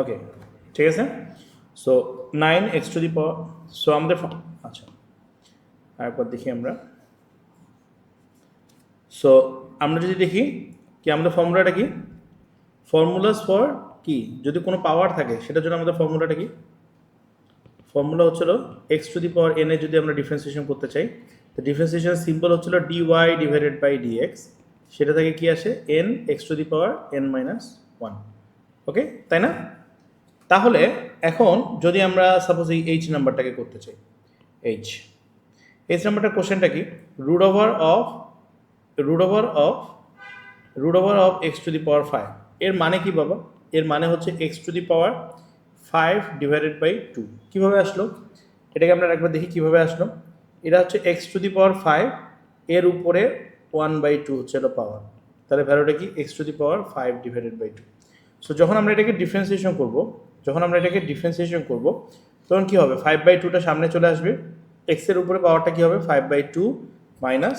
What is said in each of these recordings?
ওকে, ঠিক আছে। So 9x two the power, so আমাদের আচ্ছা আরেকবার দেখি আমরা। সো আমরা যদি দেখি কি আমাদের ফর্মুলাটা কি, ফর্মুলাস ফর কি যদি কোনো পাওয়ার থাকে সেটার জন্য আমাদের ফর্মুলাটা কি, ফর্মুলা হচ্ছিল x to the power n এ যদি আমরা ডিফারেন্সিয়েশন করতে চাই, তো ডিফারেন্সিয়েশন সিম্পল হচ্ছিল ডিওয়াই ডিভাইডেড বাই ডিএক্স, সেটা থেকে কি আসে n x to the power n minus one. Okay, তাই না? তাহলে এখন যদি আমরা সাপোজ এই এইচ নাম্বারটাকে করতে চাই, এইচ এইচ নাম্বারটার কোশ্চেনটা কি, root over of x to the power five. এর মানে কি বাবা? এর মানে হচ্ছে x to the power five divided by two. কীভাবে আসলো এটাকে আমরা একবার দেখি কীভাবে আসলো। এটা হচ্ছে x to the power five, এর উপরে ওয়ান বাই টু হচ্ছে হলো পাওয়ার, তাহলে ভ্যালুটা কি x to the power five divided by two. So যখন আমরা এটাকে ডিফারেন্সিয়েশন করব, তখন কী হবে, ফাইভ বাই টুটা সামনে চলে আসবে, এক্সের উপরে পাওয়ারটা কী হবে five by two minus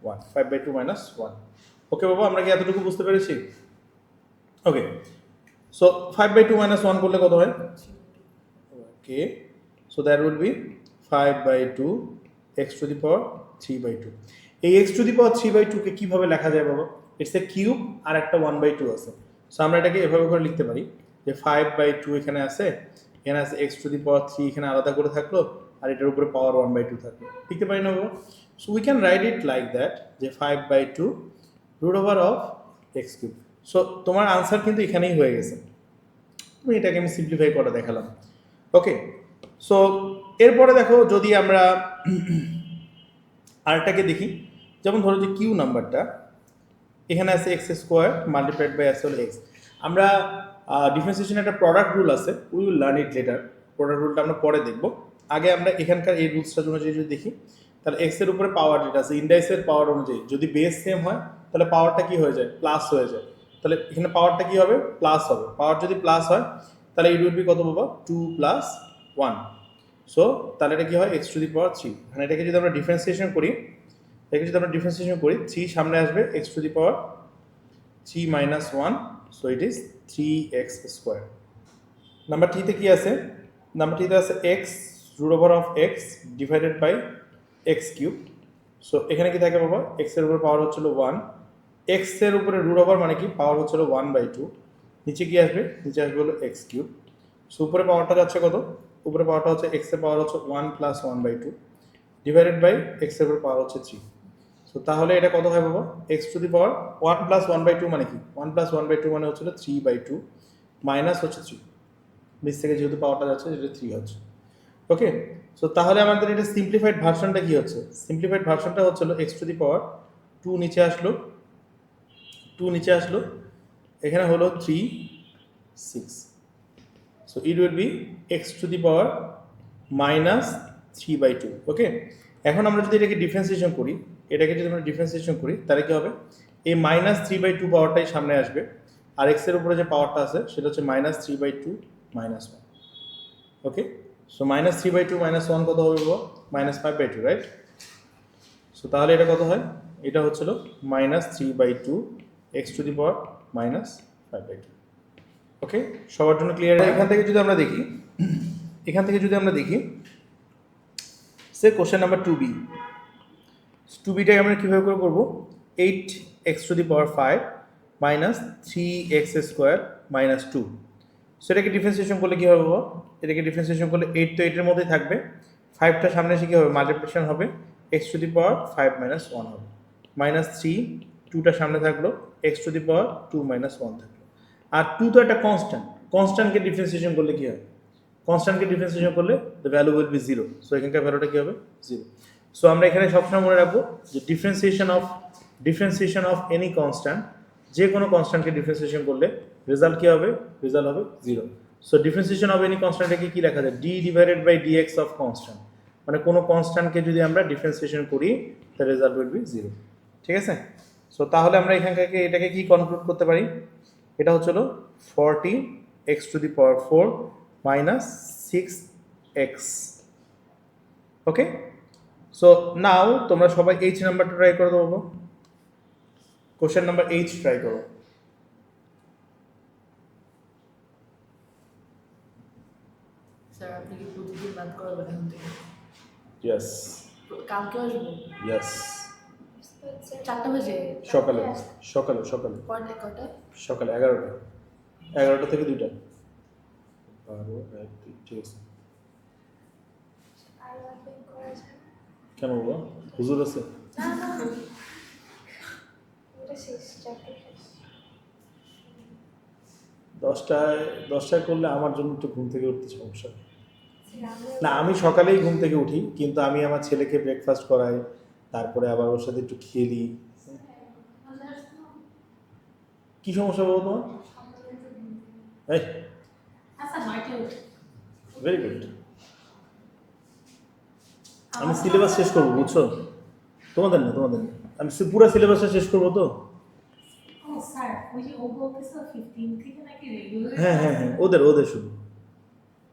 one, five by two minus one. Okay বাবা, আমরা কি এতটুকু বুঝতে পেরেছি? Okay, so five by two minus one করলে কত হয়? Okay, so that will be five by two x to the power three by two. এই x to the power three by টুকে কীভাবে লেখা যায় বাবা? ইটস এ কিউব আর একটা ওয়ান বাই টু আছে। সো আমরা এটাকে এভাবে করে লিখতে পারি যে ফাইভ বাই টু এখানে আছে, এখানে আছে x to the power three, এখানে আলাদা করে থাকলো, আর এটার উপরে পাওয়ার ওয়ান বাই টু থাকলো। লিখতে পারি না বাবা? So we can write it like that, যে five by two root over of x cube. So তোমার আনসার কিন্তু এখানেই হয়ে গেছে, তুমি এটাকে আমি সিম্পলিফাই করে দেখালাম। ওকে, সো এরপরে দেখো যদি আমরা আরেকটাকে দেখি, যেমন ধরো যে কিউ নাম্বারটা এখানে আছে এক্স স্কোয়ার মাল্টিপ্লাইড বাই আসলে এক্স। আমরা ডিফারেন্সিয়েশনের একটা প্রোডাক্ট রুল আছে, we will learn it later. Product রুলটা আমরা পরে দেখবো, আগে আমরা এখানকার এই রুলসটার অনুযায়ী যদি দেখি, তাহলে এক্সের উপরে পাওয়ার যেটা আছে ইন্ডাইসের পাওয়ার অনুযায়ী যদি বেস সেম হয় তাহলে পাওয়ারটা কি হয়ে যায়, প্লাস হয়ে যায়। তাহলে এখানে পাওয়ারটা কি হবে, প্লাস হবে। পাওয়ার যদি প্লাস হয় তাহলে ইট উইল বি কত পাবো, টু প্লাস ওয়ান। সো তাহলে এটা কি হয়, x to the power three. মানে এটাকে যদি আমরা ডিফারেন্সিয়েশন করি, থ্রি সামনে আসবে x to the power three minus one, so it is three x square. Number থ্রিতে কি আছে, নাম্বার থ্রিতে আছে x root over of x divided by x cube. So এখানে কি থাকে বাবা, এক্সের উপরে পাওয়ার হচ্ছিল ওয়ান, এক্সের উপরে রুট ওভার মানে কি পাওয়ার হচ্ছিল ওয়ান বাই টু, নিচে কি আসবে, নিচে আসবে হলো এক্স কিউব। সো উপরে পাওয়ারটা যাচ্ছে কত, উপরে পাওয়ারটা হচ্ছে এক্সের পাওয়ার হচ্ছে one plus one by two divided by এক্সের উপরে পাওয়ার হচ্ছে থ্রি। সো তাহলে এটা কত হয় বাবা, x to the power one plus one by two মানে কি, one plus one by two মানে হচ্ছিল থ্রি বাই টু মাইনাস হচ্ছে থ্রি, নিচ থেকে যেহেতু পাওয়ারটা যাচ্ছে যেটা থ্রি হচ্ছে। ওকে, সো তাহলে আমাদের এটা সিম্পলিফাইড ভার্সনটা কি হচ্ছে, সিম্পলিফাইড ভার্সনটা হচ্ছিল x to the power two নিচে আসলো, এখানে হলো three six. So it will be x to the power minus three by two. Okay, এখন আমরা যদি এটাকে ডিফারেন্সিয়েশন করি, তাহলে কি হবে, এই মাইনাস থ্রি বাই টু পাওয়ারটাই সামনে আসবে, আর এক্সের উপরে যে পাওয়ারটা আছে সেটা হচ্ছে minus three by two minus one. Okay, so minus three by two minus one কত হবে, minus five by two, right? So তাহলে এটা কত হয়, এটা হচ্ছিল minus three by two x to the power minus five by two. Okay, সবার জন্য ক্লিয়ার? এখান থেকে যদি আমরা দেখি সে question number two B, two বিটাই আমরা কীভাবে করে করবো, eight x to the power five minus three x square minus two. সেটাকে ডিফারেন্সিয়েশন করলে কী হবে বাবা, এটাকে ডিফারেন্সিয়েশন করলে এইট তো এইটের মধ্যেই থাকবে, ফাইভটা সামনে এসে কী হবে, মাল্টিপ্লিকেশন হবে, x to the power five minus one হবে, মাইনাস থ্রি, টুটা সামনে থাকলো, x to the power two minus one থাকলো। আর টু তো একটা কনস্ট্যান্টকে ডিফারেন্সিয়েশন করলে কী হয়, কনস্ট্যান্টকে ডিফারেন্সিয়েশন করলে the value will be zero. So এখানকার ভ্যালুটা কী হবে, জিরো। সো আমরা এখানে সবসময় মনে রাখবো যে ডিফারেন্সিয়েশন অফ এনি কনস্ট্যান্ট, যে কোনো কনস্ট্যান্টকে ডিফারেন্সিয়েশন করলে রেজাল্ট কী হবে, রেজাল্ট হবে zero. So differentiation of any কনস্ট্যান্টকে কী লেখা যায়, d divided by d x of constant, মানে কোনো কনস্ট্যান্টকে যদি আমরা ডিফারেন্সিয়েশন করি তার রেজাল্ট উইল বি জিরো। ঠিক আছে, সো তাহলে আমরা এখান থেকে এটাকে কি কনক্লুড করতে পারি, এটা হচ্ছিল forty x to the power four minus six x. Okay, so now তোমরা সবাই এইচ নাম্বারটা ট্রাই করে দেবো, কোশ্চেন নাম্বার এইচ ট্রাই করো। স্যার আপনি কি প্রতিদিন বাদ করাবেন এখন থেকে? ইয়েস কালকে আসবো ইয়েস 4টা বাজে। সকালে সকালে সকালে কয়টায় কয়টায়? সকালে 11টা থেকে 2টা 12 1 2 ঠিক আছে কেন বাবা হুজুর আছে দশটায় করলে আমার জন্য একটু ঘুম থেকে উঠতে সমস্যা না আমি সকালেই ঘুম থেকে উঠি কিন্তু আমি আমার ছেলেকে ব্রেকফাস্ট করাই তারপরে আবার ওর সাথে একটু খেলি কি সমস্যা বলো তোমার এই ভেরি গুড আমি সিলেবাস শেষ করবো বুঝছো তোমাদের না আমি পুরো সিলেবাসটা শেষ করবো তো হ্যাঁ ওদের শুধু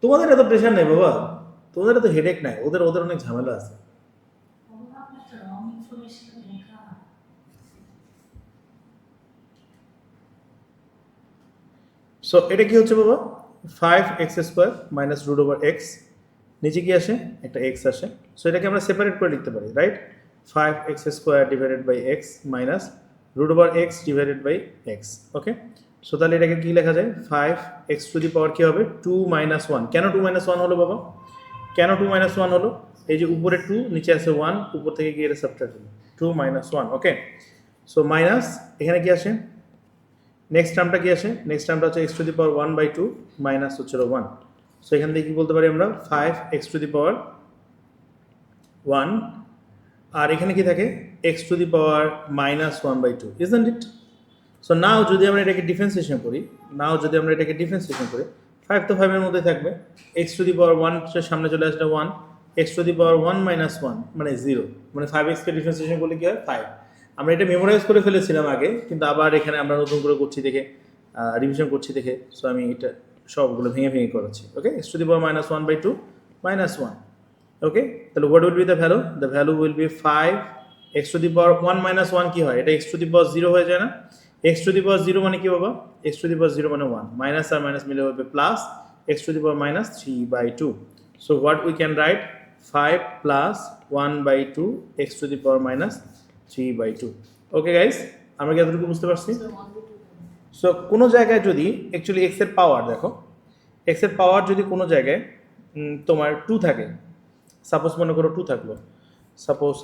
তোমাদের এত প্রেশার নেই বাবা তোমাদের এত হেডেক নাই ওদের অনেক ঝামেলা আছে সো এটা কি হচ্ছে বাবা 5x² minus root over x নিচে কি আসে একটা এক্স আসে সো এটাকে আমরা সেপারেট করে লিখতে পারি right 5x² divided by x minus root over x divided by x okay so তাহলে এটাকে কি লেখা যায় 5x টু দি পাওয়ার কি হবে 2 মাইনাস 1 কেন 2 মাইনাস 1 হলো বাবা কেন 2 মাইনাস 1 হলো এই যে উপরে 2 নিচে আছে 1 উপর থেকে গিয়ে এটা সাবট্রাক্ট হলো 2 মাইনাস 1 ওকে সো মাইনাস এখানে কি আসে নেক্সট টার্মটা কি আসে নেক্সট টার্মটা হচ্ছে x to the power 1/2 minus হচ্ছে 1 সো এখান থেকে কি বলতে পারি আমরা 5x টু দি পাওয়ার 1 আর এখানে কি থাকে x to the power minus 1/2 isn't it so now যদি আমরা এটাকে ডিফারেন্সিয়েশন করি 5 তো 5 এর মধ্যে থাকবে x টু দি পাওয়ার 1 সামনে চলে আসলে 1 x to the power 1 minus 1 মানে 0 মানে 5x কে ডিফারেন্সিয়েশন করলে কি হয় 5 আমরা এটা মেমোরাইজ করে ফেলেছিলাম আগে কিন্তু আবার এখানে আমরা নতুন করে করছি দেখে রিভিশন করছি দেখে সো আমি এটা সবগুলো ভেঙে করাচ্ছি ওকে x to the power minus 1/2 minus 1 ওকে তাহলে what will be the value will be 5 x to the power 1 minus 1 কি হয় এটা x টু দি পাওয়ার 0 হয়ে যায় না x টু দি পাওয়ার 0 মানে কি বাবা x টু দি পাওয়ার 0 মানে 1 মাইনাস আর মাইনাস মিলে হবে plus x to the power minus 3/2 so what we can right 5 plus 1/2 x to the power minus 3/2 okay guys আমরা কি এতটুকু বুঝতে পারছি সো কোনো জায়গায় যদি অ্যাকচুয়ালি x এর পাওয়ার দেখো x এর পাওয়ার যদি কোনো জায়গায় তোমার 2 থাকে সাপোজ মনে করো 2 থাকলো সাপোজ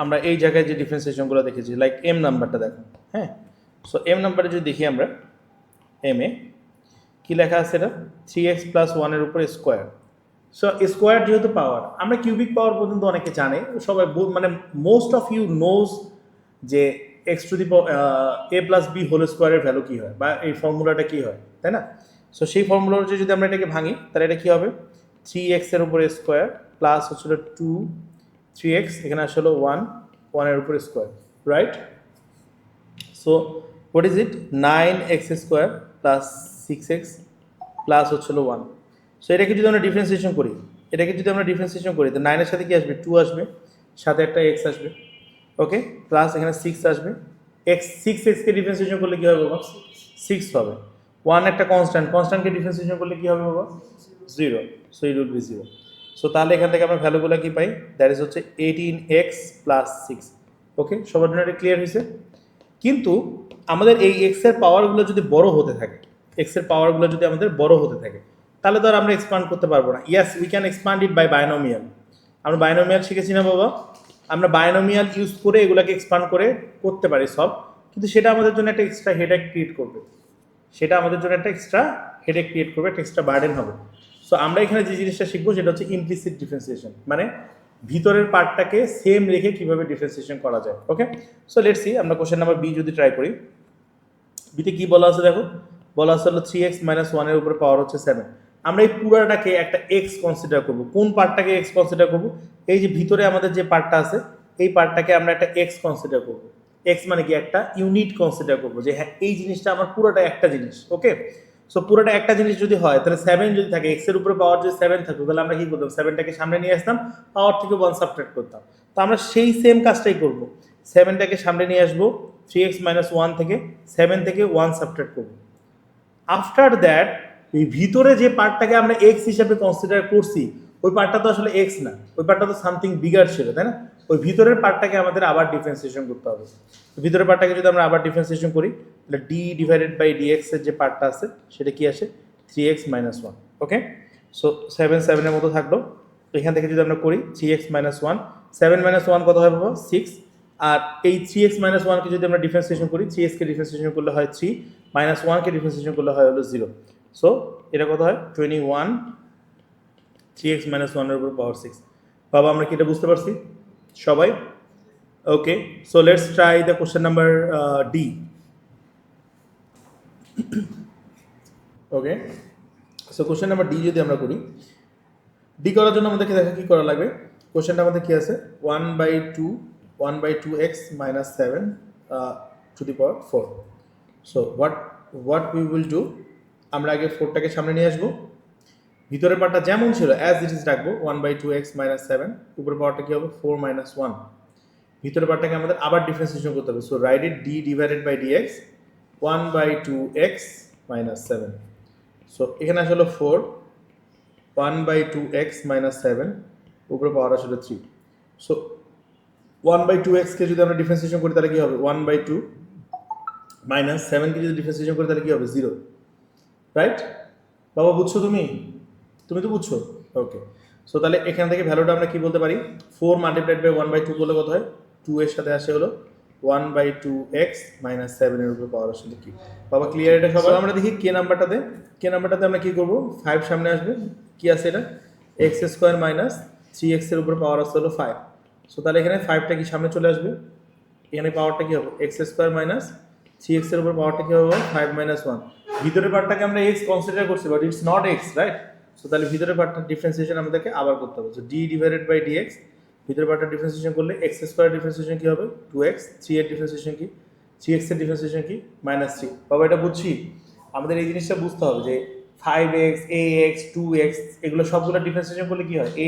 আমরা এই জায়গায় যে ডিফারেন্সিয়েশনগুলো দেখেছি লাইক m নাম্বারটা দেখো হ্যাঁ সো m নাম্বারে যদি দেখি আমরা m এ কি লেখা আছে এটা 3x প্লাস 1 এর উপরে স্কোয়ার সো স্কোয়ার যেহেতু পাওয়ার আমরা কিউবিক পাওয়ার পর্যন্ত অনেকে জানে সবাই মানে মোস্ট অফ ইউ নোজ যে x to the a plus b whole স্কোয়ারের ভ্যালু কী হয় বা এই ফর্মুলাটা কী হয় তাই না সো সেই ফর্মুলা অনুযায়ী যদি আমরা এটাকে ভাঙি তাহলে এটা কী হবে 3x এর উপরে স্কোয়ার প্লাস হচ্ছিল 3x এখানে আসলে 1 এর উপরে square right so what is it 9x square plus 6x plus হচ্ছিল 1 সো এটাকে যদি আমরা ডিফারেন্সিয়েশন করি তো 9 এর সাথে কি আসবে 2 আসবে সাথে একটা x আসবে ওকে প্লাস এখানে 6 আসবে x কে ডিফারেন্সিয়েশন করলে কি হবে বাবা 6 হবে 1 একটা কনস্ট্যান্টকে ডিফারেন্সিয়েশন করলে কি হবে বাবা 0 so it will B 0 so তাহলে এখান থেকে আমরা ভ্যালুগুলো কি পাই দ্যাট ইজ হচ্ছে 18x প্লাস 6 ওকে সবার জন্য এটা ক্লিয়ার হয়েছে কিন্তু আমাদের এই x এর পাওয়ারগুলো যদি বড় হতে থাকে তাহলে তো আর আমরা এক্সপ্যান্ড করতে পারবো না yes we can expand it by binomial আমরা বায়োনোমিয়াল শিখেছি না বাবা আমরা বায়োনোমিয়াল ইউজ করে এগুলোকে এক্সপ্যান্ড করে করতে পারি সব কিন্তু সেটা আমাদের জন্য একটা এক্সট্রা হেডেক ক্রিয়েট করবে একটা এক্সট্রা বার্ডেন হবে সো আমরা এখানে যে জিনিসটা শিখবো সেটা হচ্ছে ইমপ্লিসিট ডিফারেন্সিয়েশন মানে ভিতরের পার্টটাকে সেম রেখে কিভাবে ডিফারেন্সিয়েশন করা যায় ওকে সো লেটস সি আমরা কোশ্চেন নাম্বার বি যদি ট্রাই করি বিতে কি বলা আছে দেখো বলা আছে হলো 3x মাইনাস 1 এর উপরে পাওয়ার হচ্ছে 7 আমরা এই পুরাটাকে একটা x কনসিডার করব কোন পার্টটাকে x কনসিডার করব এই যে ভিতরে আমাদের যে পার্টটা আছে এই পার্টটাকে আমরা একটা x কনসিডার করব x মানে কি একটা ইউনিট কনসিডার করব যে হ্যাঁ এই জিনিসটা আমার পুরোটা একটা জিনিস ওকে সো পুরোটা একটা জিনিস যদি হয় তাহলে 7 যদি থাকে x এর উপরে পাওয়ার যদি 7 থাকতো তাহলে আমরা কি করতাম 7টাকে সামনে নিয়ে আসতাম পাওয়ার থেকে 1 সাবট্রাক্ট করতাম তো আমরা সেই সেম কাজটাই করব 7টাকে সামনে নিয়ে আসবো 3x - 1 থেকে 7 থেকে 1 সাবট্রাক্ট করব আফটার দ্যাট এই ভিতরে যে পার্টটাকে আমরা এক্স হিসাবে কনসিডার করছি ওই পার্টটা তো আসলে এক্স না, ওই পার্টটা তো সামথিং বিগার ছিল, তাই না? ওই ভিতরের পার্টটাকে আমাদের আবার ডিফারেন্সিয়েশন করতে হবে। তো ভিতরের পার্টটাকে যদি আমরা আবার ডিফারেন্সিয়েশন করি তাহলে ডি ডিভাইডেড বাই ডিএক্স এর যে পার্টটা আছে সেটা কি আসে 3x মাইনাস 1। ওকে, সো 7 এর মতো থাকলো। এখান থেকে যদি আমরা করি 3x মাইনাস 1, 7 মাইনাস 1 কত হয় বাবা 6। আর এই 3x মাইনাস 1 কে যদি আমরা ডিফারেন্সিয়েশন করি 3x কে ডিফারেন্সিয়েশন করলে হয় 3, মাইনাস 1 কে ডিফারেন্সিয়েশন করলে হয় হলো 0। সো এটা কত হয় 21, 3x মাইনাস 1 এর উপর পাওয়ার 6। বাবা আমরা কি এটা বুঝতে পারছি সবাই? Okay, so let's try the question number D. Okay, so question number D যদি আমরা করি, ডি করার জন্য আমাদেরকে দেখা কি করা লাগবে। কোশ্চেনটা আমাদের কি আছে 1/2x minus 7 to the power 4. So what we will do, আমরা আগে 4টাকে সামনে নিয়ে আসবো, ভিতরের পার্টটা যেমন ছিল অ্যাজ ইট ইজ রাখবো 1/2x minus 7, উপরের পাওয়ারটা কি হবে 4 minus 1। ভিতরের পার্টটাকে আমাদের আবার ডিফারেন্সিয়েশন করতে হবে। So write it d divided by dx 1/2x minus 7। সো এখানে আসলে 4, 1/2x minus 7, উপরে পাওয়ার আসলে 3। সো 1/2x কে যদি আমরা ডিফারেন্সিয়েশন করি তাহলে কি হবে 1/2 মাইনাস 7 কে যদি ডিফারেন্সিয়েশন করি তাহলে কি হবে 0। রাইট বাবা, বুঝছো তুমি? তুমি তো বুঝছো। ওকে, সো তাহলে এখান থেকে ভ্যালুটা আমরা কি বলতে পারি 4 মাল্টিপ্লাইড বাই 1/2 করলে কত হয় 2 এর সাথে আসে হলো 1/2x মাইনাস 7 এর উপর পাওয়ার আসলে কি। বাবা ক্লিয়ার এটা সবাই? আমরা দেখি কে নাম্বারটাতে আমরা কি করব 5 সামনে আসবে, কি আছে এটা x স্কয়ার মাইনাস 3x এর উপর পাওয়ার আসলে হলো 5। সো তাহলে এখানে 5টা কি সামনে চলে আসবে, এখানে পাওয়ারটা কি হবে x স্কয়ার মাইনাস 3x এর উপর পাওয়ারটা কি হবে 5 মাইনাস 1। ভিতরের পার্টটাকে আমরা x কনসিডার করছি but it's not x, right? So তাহলে ভিতরের পার্টটার ডিফারেন্সিয়েশন আমাদেরকে আবার করতে হবে। So d divided by dx, ভিতরের পার্টটা ডিফারেন্সিয়েশন করলে x স্কয়ার ডিফারেন্সিয়েশন কি হবে 2x, 3 এর ডিফারেন্সিয়েশন কি 3x এর ডিফারেন্সিয়েশন কি -3। বাবা এটা বুঝছি, আমাদের এই জিনিসটা বুঝতে হবে যে 5x, ax, 2x এগুলো সবগুলো ডিফারেন্সিয়েশন করলে কি হয় a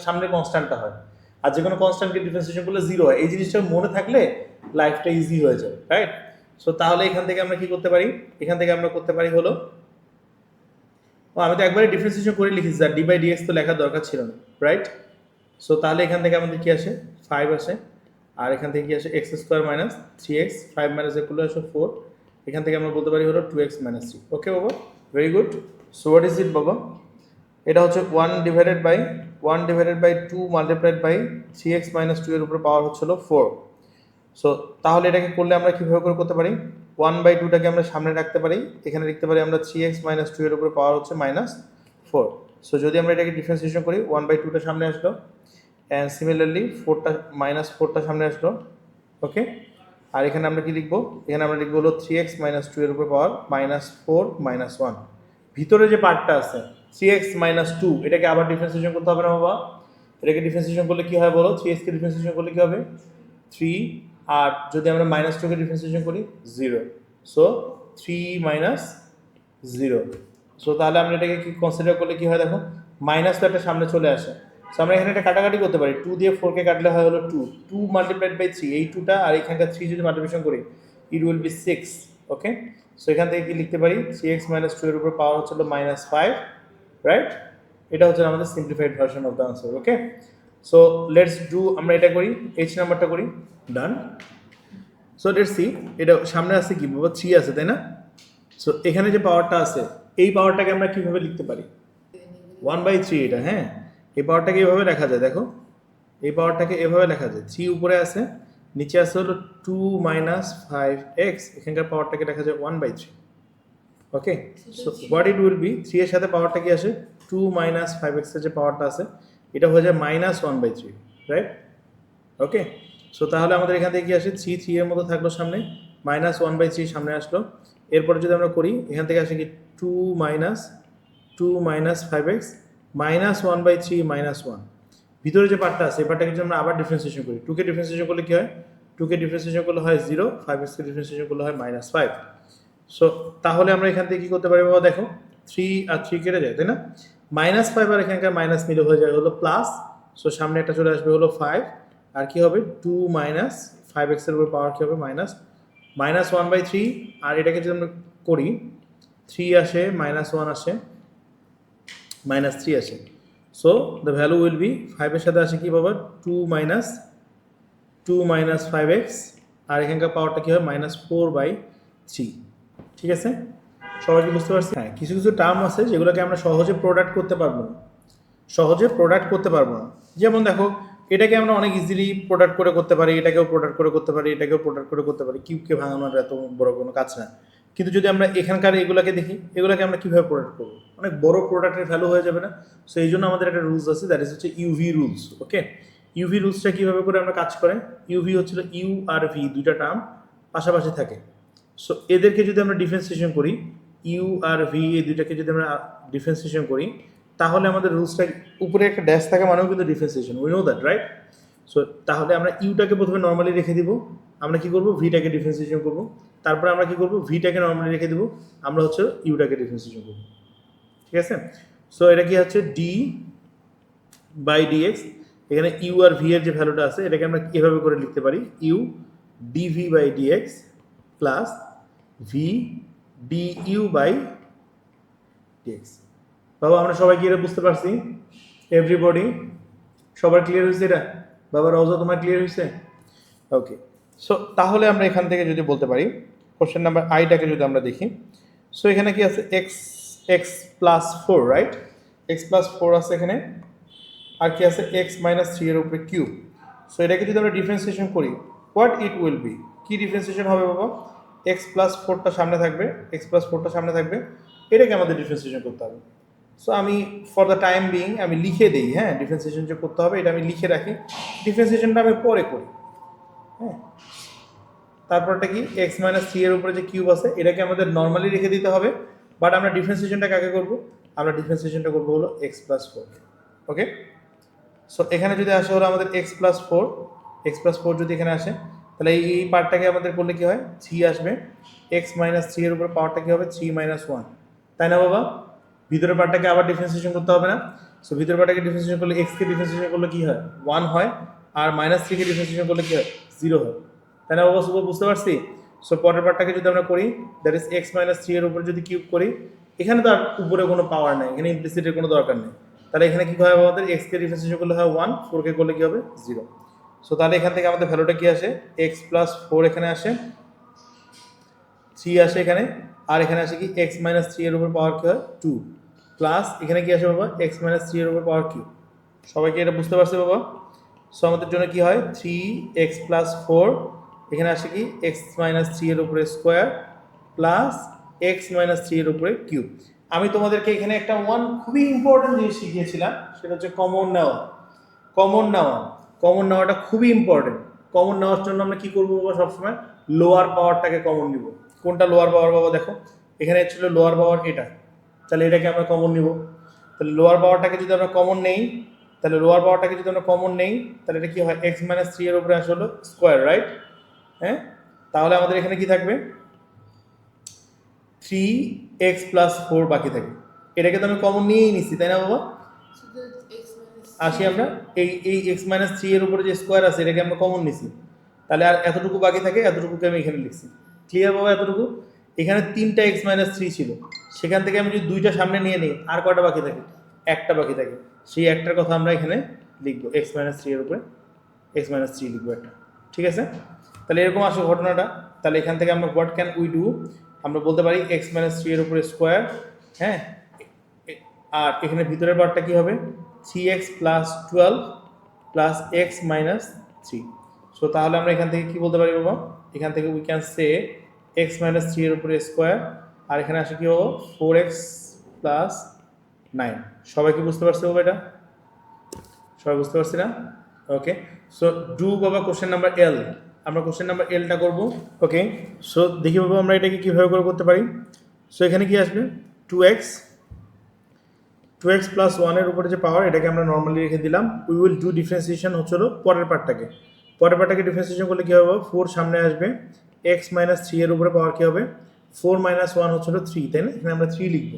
সামনে কনস্ট্যান্টটা হয়, আর যে কোনো কনস্ট্যান্টকে ডিফারেন্সিয়েশন করলে 0 হয়। এই জিনিসটা মনে থাকলে লাইফটা ইজি হয়ে যায়, রাইট? সো তাহলে এখান থেকে আমরা কি করতে পারি, এখান থেকে আমরা করতে পারি হলো আমি তো একবারে ডিফারেন্সিয়েশন করে লিখেছি, আর ডি বাই ডিএক্স তো লেখার দরকার ছিল না, রাইট? সো তাহলে এখান থেকে আমাদের কি আসে 5 আসে, আর এখান থেকে কি আসে x square minus 3x, 5 minus এক করলে আসে 4। এখান থেকে আমরা বলতে পারি হলো 2x মাইনাস 3। ওকে বাবা, very good. So what is it বাবা? এটা হচ্ছে 1 divided by 2 multiplied by 3x minus 2 এর উপরে পাওয়ার হচ্ছিল 4। সো তাহলে এটাকে করলে আমরা কীভাবে করে করতে পারি 1/2টাকে আমরা সামনে রাখতে পারি, এখানে লিখতে পারি আমরা 3x মাইনাস 2 এর উপরে পাওয়ার হচ্ছে -4। সো যদি আমরা এটাকে ডিফারেন্সিয়েশন করি 1/2টা সামনে আসলো, অ্যান্ড সিমিলারলি 4টা -4টা সামনে আসলো। ওকে, আর এখানে আমরা কি লিখবো, এখানে আমরা লিখবো হলো 3x মাইনাস 2 এর উপরে পাওয়ার -4 -1। ভিতরে যে পার্টটা আছে 3x মাইনাস 2, এটাকে আবার ডিফারেন্সিয়েশন করতে হবে না বাবা? এটাকে ডিফারেন্সিয়েশন করলে কি হয় বলো, 3x কে ডিফারেন্সিয়েশন করলে কি হবে 3, আর যদি আমরা -2 কে ডিফারেন্সিয়েশন করি 0। So 3 minus 0। সো তাহলে আমরা এটাকে কি কনসিডার করলে কি হয় দেখো, মাইনাস তো একটা সামনে চলে আসে। সো আমরা এখানে এটা কাটাকাটি করতে পারি, 2 দিয়ে 4 কে কাটলে হয় হলো 2 মাল্টিপ্লাইড বাই 3, এই 2টা আর এখানকার 3 যদি মাল্টিপ্লিকেশন করি ইট উইল বি 6। ওকে, সো এখান থেকে কি লিখতে পারি 3x মাইনাস 2 এর উপর পাওয়ার হচ্ছে -5, রাইট? এটা হচ্ছে আমাদের simplified version of the answer. Okay, so let's do, আমরা এটা করি h নাম্বারটা করি, ডান। সো লেটস সি, এটা সামনে আছে কি বাবা 3 আছে, তাই না? সো এখানে যে পাওয়ারটা আছে এই পাওয়ারটাকে আমরা কিভাবে লিখতে পারি 1/3, এটা হ্যাঁ, এই পাওয়ারটাকে এভাবে লেখা যায়, দেখো এই পাওয়ারটাকে এভাবে লেখা যায় 3 উপরে আছে, নিচে আছে হলো 2 মাইনাস 5x, এখানকার পাওয়ারটাকে লেখা যায় 1/3। Okay, so what it will be, 3 এর সাথে পাওয়ারটা কি আসে 2 মাইনাস 5x এর যে পাওয়ারটা আছে এটা হয়ে যায় -1/3, রাইট? ওকে, সো তাহলে আমাদের এখান থেকে কি আসে 3 এর মতো থাকলো সামনে, -1/3 সামনে আসলো। এরপরে যদি আমরা করি এখান থেকে আসে কি 2 মাইনাস 5x -1/3 -1। ভিতরে যে পার্টটা আছে এই পার্টটাকে যদি আমরা আবার ডিফারেন্সিয়েশন করি, 2 কে ডিফারেন্সিয়েশন করলে কি হয় 2 কে ডিফারেন্সিয়েশন করলে হয় 0, 5x কে ডিফারেন্সিয়েশন করলে হয় -5। সো তাহলে আমরা এখান থেকে কি করতে পারি বাবা, দেখো 3 আর 3 কেটে যায়, তাই না? -5 আর এখানকার মাইনাস মিলে হয়ে যায় হলো প্লাস। সো সামনে একটা চলে আসবে হলো 5, আর কি হবে 2 মাইনাস 5x এর উপর পাওয়ার কি হবে -1/3। আর এটাকে যদি আমরা করি 3 আসে, -1 আসে, -3 আসে। So the value will be 5 এর সাথে আসে কি বাবা 2 মাইনাস 5x, আর এখানকার পাওয়ারটা কি হয় -4/3। ঠিক আছে, সবাই কি বুঝতে পারছি? হ্যাঁ, কিছু কিছু টার্ম আছে যেগুলোকে আমরা সহজে প্রোডাক্ট করতে পারবো না, সহজে প্রোডাক্ট করতে পারবো না। যেমন দেখো, এটাকে আমরা অনেক ইজিলি প্রোডাক্ট করে করতে পারি, এটাকেও প্রোডাক্ট করে করতে পারি, এটাকেও প্রোডাক্ট করে করতে পারি, কিউবকে ভাঙানোর এত বড় কোনো কাজ না। কিন্তু যদি আমরা এখানকার এগুলাকে দেখি, এগুলোকে আমরা কীভাবে প্রোডাক্ট করবো, অনেক বড় প্রোডাক্টের ভ্যালু হয়ে যাবে না। সো এই জন্য আমাদের একটা রুলস আছে, দ্যাট ইজ হচ্ছে ইউভি রুলস। ওকে, ইউভি রুলসটা কীভাবে করে আমরা কাজ করে, ইউভি হচ্ছিল ইউ আর ভি দুইটা টার্ম পাশাপাশি থাকে। সো এদেরকে যদি আমরা ডিফারেন্সিয়েশন করি, ইউ আর ভি এই দুইটাকে যদি আমরা ডিফারেন্সিয়েশন করি, তাহলে আমাদের রুলসটা উপরে একটা ড্যাশ থাকা মানেও কিন্তু differentiation, we know that right. So তাহলে আমরা ইউটাকে প্রথমে নর্মালি রেখে দিব, আমরা কি করব ভিটাকে ডিফারেন্সিয়েশন করব, তারপরে আমরা কি করব ভিটাকে নর্মালি রেখে দিব, আমরা হচ্ছে ইউটাকে ডিফারেন্সিয়েশন করব। ঠিক আছে, সো এটা কি হচ্ছে ডি বাই ডিএক্স। এখানে ইউ আর ভি এর যে ভ্যালুটা আছে এটাকে আমরা এভাবে করে লিখতে পারি, u d v by d x plus v d u by d x. বাবা আমরা সবাই কি এটা বুঝতে পারছি? এভরিবডি সবার ক্লিয়ার হয়েছে এটা? বাবা রওজা তোমার ক্লিয়ার হয়েছে? ওকে, সো তাহলে আমরা এখান থেকে যদি বলতে পারি কোশ্চেন নাম্বার আইটাকে যদি আমরা দেখি, সো এখানে কি আছে x plus 4 right, x plus 4 আছে এখানে, আর কি আছে x-3 এর উপরে কিউব। সো এটাকে যদি আমরা ডিফারেন্সিয়েশন করি, হোয়াট ইট উইল বি, কি ডিফারেন্সিয়েশন হবে বাবা? x+4টা সামনে থাকবে, x+4টা সামনে থাকবে, এটাকে আমাদের ডিফারেন্সিয়েশন করতে হবে। সো আমি ফর দ্য টাইম বিং আমি লিখে দিই, হ্যাঁ ডিফারেন্সিয়েশন যে করতে হবে এটা আমি লিখে রাখি, ডিফারেন্সিয়েশনটা আমি পরে করি। হ্যাঁ, তারপরটা কি x-3 এর উপরে যে কিউব আছে এটাকে আমাদের নর্মালি রেখে দিতে হবে, বাট আমরা ডিফারেন্সিয়েশনটা কাকে করব? আমরা ডিফারেন্সিয়েশনটা করবো হলো x+4। ওকে, সো এখানে যদি আসে হলো আমাদের x+4 যদি এখানে আসে, তাহলে এই পার্টটাকে আমাদের করলে কি হয় 3 আসবে, x-3 এর উপরে পাওয়ারটা কি হবে 3 - 1, তাই না বাবা? ভিতরের পার্টটাকে আবার ডিফারেন্সিয়েশন করতে হবে না? সো ভিতরের পার্টটাকে ডিফারেন্সিয়েশন করলে x কে ডিফারেন্সিয়েশন করলে কি হয় 1 হয়, আর -3 কে ডিফারেন্সিয়েশন করলে কি হয় 0 হয়, তাই না বাবা? সব বুঝতে পারছি? সো পরের পার্টটাকে যদি আমরা করি, দ্যাট ইজ x-3 এর উপরে যদি কিউব করি, এখানে তো আর উপরে কোনো পাওয়ার নাই, এখানে ইমপ্লিসিটের কোনো দরকার নেই, তাহলে এখানে কি হয় আমাদের x কে ডিফারেন্সিয়েশন করলে হয় 1, 4 কে করলে কি হবে 0। সো তাহলে এখান থেকে আমাদের ভ্যালুটা কি আসে x+4 এখানে আসে, 3 আসে এখানে, আর এখানে আসে কি x-3 এর উপর পাওয়ার কি হয় 2, প্লাস এখানে কি আসে বাবা x-3 এর উপর পাওয়ার কিউব। সবাইকে এটা বুঝতে পারছে বাবা? সো আমাদের জন্য কি হয় 3x+4, এখানে আসে কি x-3 এর উপরে স্কোয়ার প্লাস x-3 এর উপরে কিউব। আমি তোমাদেরকে এখানে একটা খুবই ইম্পর্টেন্ট জিনিস শিখিয়েছিলাম, সেটা হচ্ছে কমন নেওয়া। কমন নেওয়াটা খুবই ইম্পর্টেন্ট। কমন নেওয়ার জন্য আমরা কি করবো বাবা? সবসময় লোয়ার পাওয়ারটাকে কমন নিব। কোনটা লোয়ার পাওয়ার বাবা? দেখো এখানে ছিল লোয়ার পাওয়ার এটা, তাহলে এটাকে আমরা কমন নিব। তাহলে লোয়ার পাওয়ারটাকে যদি আমরা কমন নেই, তাহলে এটা কি হয় x-3 এর উপরে আসলে হলো স্কোয়ার রাইট। হ্যাঁ, তাহলে আমাদের এখানে কি থাকবে 3x+4 বাকি থাকে, এটাকে তো আমি কমন নিয়েই নিচ্ছি, তাই না বাবা? আসি আমরা এই x-3 এর উপরে যে স্কোয়ার আছে এটাকে আমরা কমন নিছি, তাহলে আর এতটুকু বাকি থাকে, এতটুকুকে আমি এখানে লিখছি। ক্লিয়ার বাবা? এতটুকু, এখানে 3টা x-3 ছিল, সেখান থেকে আমি যদি 2টা সামনে নিয়ে নিই, আর কয়টা বাকি থাকে? একটা বাকি থাকে, সেই একটার কথা আমরা এখানে লিখবো, x-3 এর উপরে x-3 লিখবো একটা। ঠিক আছে, তাহলে এরকম আসে ঘটনাটা। তাহলে এখান থেকে আমরা হোয়াট ক্যান উই ডু, আমরা বলতে পারি x-3 এর উপরে স্কোয়ার, হ্যাঁ, আর এখানে ভিতরের পার্টটা কি হবে 3x + 12 প্লাস x-3। সো তাহলে আমরা এখান থেকে কি বলতে পারি বাবা? এখান থেকে উই ক্যান সে x-3 এর উপরে স্কোয়ার, আর এখানে আসে কি বাবা 4x + 9। সবাই কি বুঝতে পারছে বাবা? এটা সবাই বুঝতে পারছি না? ওকে, সো ডু বাবা কোশ্চেন নাম্বার এল, আমরা কোশ্চেন নাম্বার এলটা করবো। ওকে, সো দেখি বাবা আমরা এটাকে কীভাবে করে করতে পারি। সো এখানে কি আসবে 2x + 1 এর উপরে যে পাওয়ার এটাকে আমরা নর্মালি রেখে দিলাম। উই উইল ডু ডিফারেন্সিয়েশন হচ্ছিল পরের পার্টটাকে ডিফারেন্সিয়েশন করলে কী হবে 4 সামনে আসবে, x-3 এর উপরে পাওয়ার কী হবে 4 - 1 হচ্ছিল 3, তাই না? এখানে আমরা 3 লিখবো।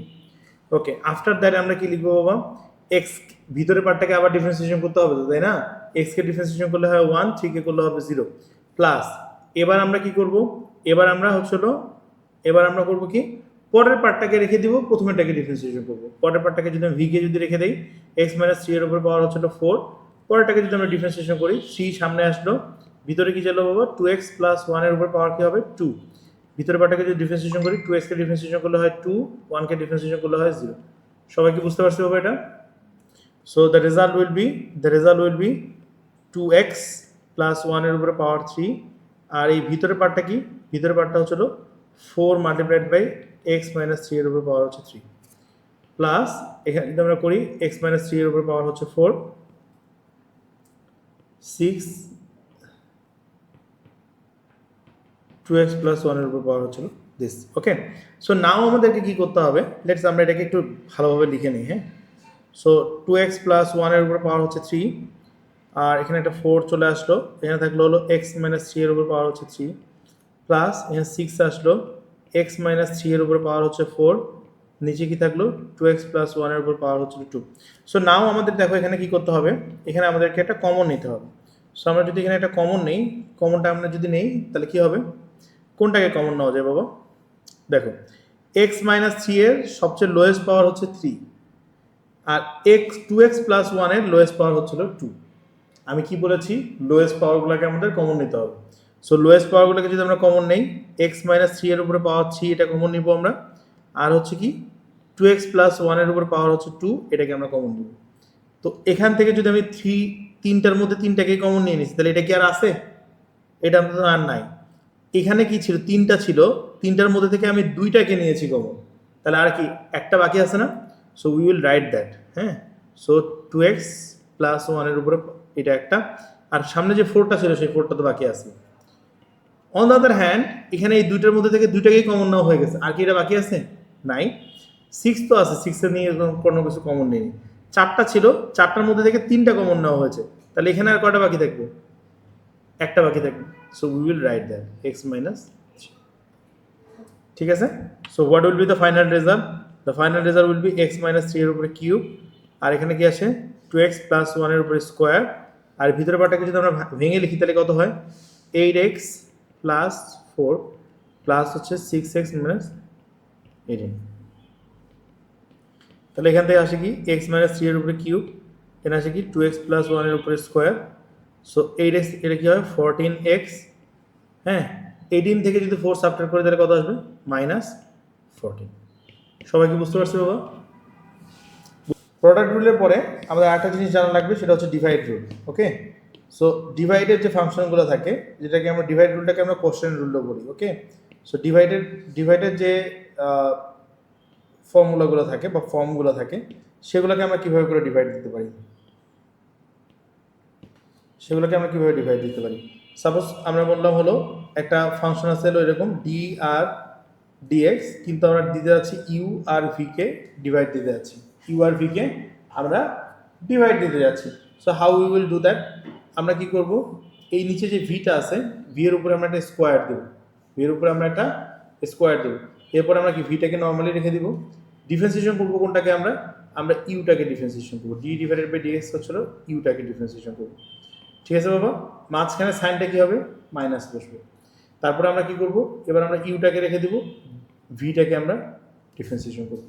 ওকে, আফটার দ্যাট আমরা কি লিখবো বাবা? এক্স ভিতরের পার্টটাকে আবার ডিফারেন্সিয়েশন করতে হবে, তাই না? এক্স কে ডিফারেন্সিয়েশন করলে হয় 1, 3 কে করলে হবে 0, প্লাস এবার আমরা কি করব? এবার আমরা করব কি পরের পার্টটাকে রেখে দিব, প্রথমেরটাকে ডিফারেন্সিয়েশন করবো। পরের পার্টটাকে যদি আমি ভিকে যদি রেখে দিই, এক্স মাইনাস থ্রি এর উপরে পাওয়ার হচ্ছে 4, পরেরটাকে যদি আমরা ডিফারেন্সিয়েশন করি, থ্রি সামনে আসলো, ভিতরে কি চলো বাবা, টু এক্স প্লাস ওয়ানের উপরে পাওয়ার কি হবে, টু। ভিতরে পার্টটাকে যদি ডিফারেন্সিয়েশন করি, টু এক্সকে ডিফারেন্সিয়েশন করলে হয় টু, ওয়ানকে ডিফারেন্সিয়েশন করলে হয় 0। সবাই কি বুঝতে পারছি বাবা এটা? So the result will be 2x plus ওয়ানের উপরে পাওয়ার 3, আর এই ভিতরের পার্টটা কি, ভিতরের পার্টটা হচ্ছিল 4 multiplied by x minus three এর উপরে পাওয়ার হচ্ছে 3, প্লাস এখানে যদি আমরা করি এক্স মাইনাস থ্রি এর উপরে পাওয়ার হচ্ছে 4, 6 2x প্লাস ওয়ানের উপর পাওয়ার হচ্ছিল দিস। ওকে, সো নাও আমাদেরকে কি করতে হবে, লেটস আমরা এটাকে একটু ভালোভাবে লিখে নিই। হ্যাঁ, সো 2x প্লাস ওয়ানের উপর পাওয়ার হচ্ছে 3, আর এখানে একটা 4 চলে আসলো, এখানে থাকলো হলো এক্স মাইনাস থ্রি এর উপর পাওয়ার হচ্ছে 3, প্লাস এখানে 6 আসলো, এক্স মাইনাস থ্রি এর উপর পাওয়ার হচ্ছে 4, নিচে কি থাকলো 2x প্লাস ওয়ানের উপর পাওয়ার হচ্ছে 2। সো নাও আমাদের দেখো এখানে কি করতে হবে, এখানে আমাদেরকে একটা কমন নিতে হবে। সো আমরা যদি এখানে একটা কমন নেই, কমনটা আমরা যদি নেই তাহলে কি হবে, কোনটাকে কমন নেওয়া যায় বাবা, দেখো এক্স মাইনাস থ্রি এর সবচেয়ে লোয়েস্ট পাওয়ার হচ্ছে 3, আর টু এক্স প্লাস ওয়ানের লোয়েস্ট পাওয়ার হচ্ছিল 2। আমি কি বলেছি, লোয়েস্ট পাওয়ারগুলোকে আমাদের কমন নিতে হবে। সো লোয়েস্ট পাওয়ারগুলোকে যদি আমরা কমন নেই, এক্স মাইনাস থ্রি এর উপরে পাওয়ার 3 এটা কমন নিব আমরা, আর হচ্ছে কি 2x প্লাস ওয়ানের উপরে পাওয়ার হচ্ছে 2, এটাকে আমরা কমন নিব। তো এখান থেকে যদি আমি তিনটার মধ্যে তিনটাকেই কমন নিয়ে নিচ্ছি, তাহলে এটা কি আর আছে, এটা আমাদের আর নাই। এখানে কি ছিল, তিনটা ছিল, তিনটার মধ্যে থেকে আমি দুইটাকে নিয়েছি কমন, তাহলে আর কি একটা বাকি আছে না। So we will write that. হ্যাঁ, সো 2x প্লাস ওয়ানের উপরে এটা একটা, আর সামনে যে 4টা ছিল সেই 4টা তো বাকি আছে। অন দ্য আদার হ্যান্ড এখানে এই দুইটার মধ্যে থেকে দুইটাকেই কমন নেওয়া হয়ে গেছে, আর কি এটা বাকি আছে, নাই। 6 তো আছে, 6 নিয়ে কোনো কিছু কমন নেই। 4টা ছিল, 4টার মধ্যে থেকে 3টা কমন নেওয়া হয়েছে, তাহলে এখানে আর কয়টা বাকি থাকবে, একটা বাকি থাকবে। So we will write that x minus. ঠিক আছে, so what will be the final result, the final result will be x minus three এর উপরে কিউব, আর এখানে কি আসে 2x প্লাস ওয়ানের উপরে স্কোয়ার, আর ভিতরে পার্টটাকে যদি আমরা ভেঙে লিখি তাহলে কত হয়, 8x প্লাস 4 প্লাস হচ্ছে 6x মাইনাস 18। তাহলে এখান থেকে আসে কি এক্স মাইনাস থ্রি এর উপরে কিউব, এখানে আসে কি 2x প্লাস ওয়ানের উপরে স্কোয়ার, সো 8x এটা কি হয় 14x। হ্যাঁ, 18 থেকে যদি 4 সাবট্রাক্ট করে তাহলে কত আসবে, মাইনাস 14। সবাই কি বুঝতে পারছি বাবা? প্রোডাক্ট রুলের পরে আমাদের আরেকটা জিনিস জানা লাগবে, সেটা হচ্ছে ডিভাইড রুল। ওকে, সো ডিভাইডের যে ফাংশনগুলো থাকে, যেটাকে আমরা ডিভাইড রুলটাকে আমরা কোশ্চেন রুলও বলি। ওকে, সো ডিভাইডের যে ফর্মুলাগুলো থাকে বা ফর্মগুলো থাকে, সেগুলোকে আমরা কীভাবে করে ডিভাইড দিতে পারি, সাপোজ আমরা বললাম হলো একটা ফাংশন আছে হলো এরকম ডি আর ডিএক্স, কিন্তু আমরা দিতে যাচ্ছি ইউ আর ভিকে ডিভাইড দিতে যাচ্ছি, ইউ আর ভিকে আমরা ডিভাইড দিতে যাচ্ছি। So how we will do that, আমরা কি করব, এই নিচে যে ভিটা আছে, ভি এর উপরে আমরা একটা স্কোয়ার দেবো, এরপর আমরা কি ভিটাকে নর্মালি রেখে দিব, ডিফারেন্সিয়েশন করবো কোনটাকে, আমরা ইউটাকে ডিফারেন্সিয়েশন করবো, ডি ডিভাইডেড বাই ডিএক্স হচ্ছিল ইউটাকে ডিফারেন্সিয়েশন করবো। ঠিক আছে বাবা, মাঝখানে সাইনটা কি হবে, মাইনাস বসবে। তারপরে আমরা কি করব, এবার আমরা ইউটাকে রেখে দিব, ভিটাকে আমরা ডিফারেন্সিয়েশন করব।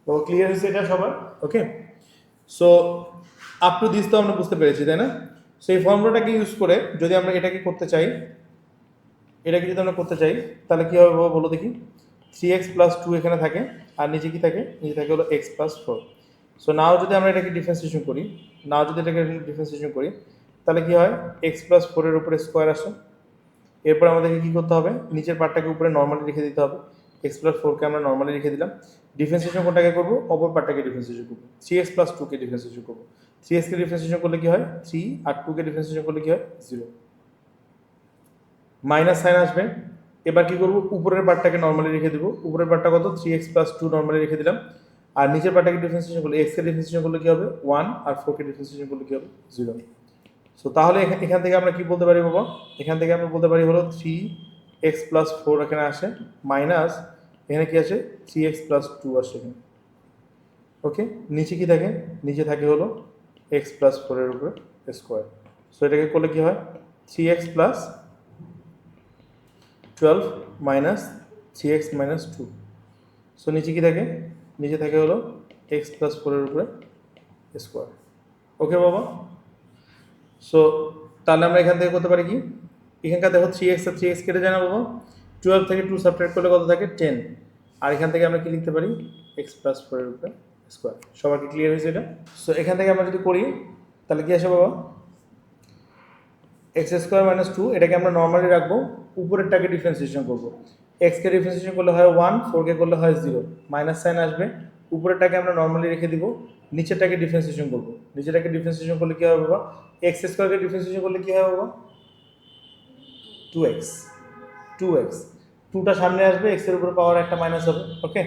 বাবা ক্লিয়ার হয়েছে এটা সবার? ওকে, সো আপ টু দিস তো আমরা বুঝতে পেরেছি, তাই না? সো এই ফর্মুলাটাকে ইউজ করে যদি আমরা এটাকে করতে চাই, তাহলে কি হবে বাবা বলো দেখি, 3x প্লাস 2 এখানে থাকে, আর নিচে কি থাকে, নিচে থাকে হলো x প্লাস 4। সো নাও যদি আমরা এটাকে ডিফারেন্সিয়েশন করি, তাহলে কি হয়, x প্লাস 4 এর উপরে স্কোয়ার আসে, এরপর আমাদেরকে কি করতে হবে, নিচের পার্টটাকে উপরে নর্মালি রেখে দিতে হবে, x প্লাস 4কে আমরা নর্মালি রেখে দিলাম, ডিফারেন্সিয়েশন কোনটাকে করবো, অপর পার্টটাকে ডিফারেন্সিয়েশন করবো, 3x প্লাস 2কে ডিফারেন্সিয়েশন করবো, 3x কে ডিফারেন্সিয়েশন করলে কি হয় 3, আর 2কে ডিফারেন্সিয়েশন করলে কি হয় 0, মাইনাস সাইন আসবে। এবার কি করবো, উপরের পার্টটাকে নর্মালি রেখে দেবো, উপরের পার্টটা কত 3x প্লাস 2 নর্মালি রেখে দিলাম, আর নিচের পার্টটাকে ডিফারেন্সিয়েশন করলে, x কে ডিফারেন্সিয়েশন করলে কি হবে 1, আর 4কে ডিফারেন্সিয়েশন করলে কি হবে 0। সো তাহলে এখান থেকে আমরা কি বলতে পারি বাবা, এখান থেকে আমরা বলতে পারি হলো 3x প্লাস 4 এখানে আসে, মাইনাস এখানে কি আসে 3x প্লাস 2 আসে এখানে। ওকে, নিচে কি থাকে, নিচে থাকে হলো x প্লাস 4 এর উপরে স্কোয়ার। সো এটাকে করলে কি হয় 3x plus 12 minus 3x minus 2। So নিচে কি থাকে, নিচে থাকে হলো এক্স প্লাস ফোরের উপরে স্কোয়ার। ওকে বাবা, সো তাহলে আমরা এখান থেকে করতে পারি কি, এখানকার দেখো 3x আর 3x কেটে যায় না বাবা, 12 থেকে 2 সাবট্রাক্ট করলে কত থাকে 10, আর এখান থেকে আমরা কি লিখতে পারি এক্স প্লাস ফোরের উপরে স্কোয়ার। সবার কি ক্লিয়ার হয়েছে এটা? সো এখান থেকে আমরা যদি করি তাহলে কি আসে বাবা, এক্স স্কোয়ার মাইনাস 2, এটাকে আমরা নর্মালি রাখবো, উপরেরটাকে ডিফারেন্সিয়েশন করবো। এক্সকে ডিফারেন্সিয়েশন করলে হয় 1, 4কে করলে হয় 0, মাইনাস সাইন আসবে, উপরেরটাকে আমরা নর্মালি রেখে দিব, নিচেরটাকে ডিফারেন্সিয়েশন করবো। নিচেরটাকে ডিফারেন্সিয়েশন করলে কী হবে বাবা, এক্স স্কোয়ারকে ডিফারেন্সিয়েশন করলে কী হবে বাবা, 2x, 2x, 2টা সামনে আসবে, এক্সের উপরে পাওয়ার একটা মাইনাস হবে। Okay,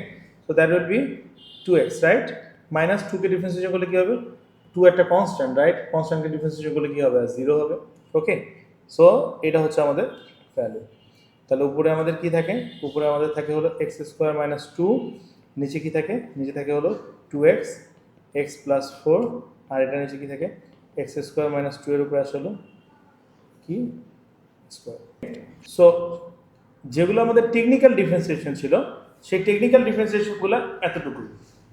so that will be 2x, right? Minus 2কে ডিফারেন্সিয়েশন করলে কী হবে, 2 একটা কনস্ট্যান্ট, রাইট? কনস্ট্যান্টকে ডিফারেন্সিয়েশন করলে কী হবে, 0 হবে। ওকে, সো এটা হচ্ছে আমাদের ভ্যালু। তাহলে উপরে আমাদের কি থাকে, উপরে আমাদের থাকে হলো এক্স স্কোয়ার মাইনাস 2, নিচে কি থাকে, নিচে থাকে হলো 2x, এক্স প্লাস 4, আর এটা নিচে কি থাকে এক্স স্কোয়ার মাইনাস 2 এর উপরে আসলে কি স্কোয়ার। সো যেগুলো আমাদের টেকনিক্যাল ডিফারেন্সিয়েশন ছিল, সেই টেকনিক্যাল ডিফারেন্সিয়েশনগুলো এতটুকু,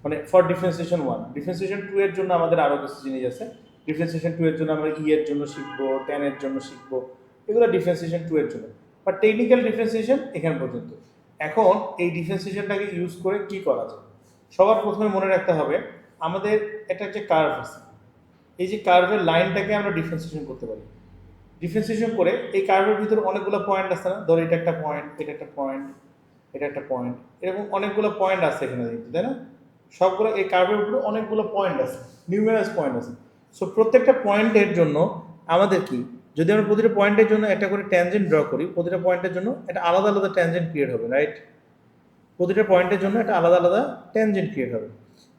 মানে ফর ডিফারেন্সিয়েশন 1। ডিফারেন্সিয়েশন 2 এর জন্য আমাদের আরও কিছু জিনিস আছে। ডিফারেন্সিয়েশন 2 এর জন্য আমরা এর জন্য শিখবো, tan এর জন্য শিখবো, এগুলো ডিফারেন্সিয়েশন 2 এর জন্য। বাট টেকনিক্যাল ডিফারেন্সিয়েশন এখান পর্যন্ত। এখন এই ডিফারেন্সিয়েশনটাকে ইউজ করে কি করা যায়, সবার প্রথমে মনে রাখতে হবে আমাদের একটা যে কার্ভ আছে, এই যে কার্ভের লাইনটাকে আমরা ডিফারেন্সিয়েশন করতে পারি। ডিফারেন্সিয়েশন করে এই কার্ভের ভিতরে অনেকগুলো পয়েন্ট আছে না, ধরো এটা একটা পয়েন্ট, এটা একটা পয়েন্ট, এটা একটা পয়েন্ট, এরকম অনেকগুলো পয়েন্ট আছে এখানে দেখতে, তাই না? সবগুলো এই কার্ভের উপরে অনেকগুলো পয়েন্ট আছে, নিউমেরাস পয়েন্ট আছে। সো প্রত্যেকটা পয়েন্টের জন্য আমাদের কি, যদি আমরা প্রতিটা পয়েন্টের জন্য একটা করে ট্যানজেন্ট ড্র করি, প্রতিটা পয়েন্টের জন্য একটা আলাদা আলাদা ট্যানজেন্ট ক্রিয়েট হবে, রাইট? প্রতিটা পয়েন্টের জন্য একটা আলাদা আলাদা ট্যানজেন্ট ক্রিয়েট হবে।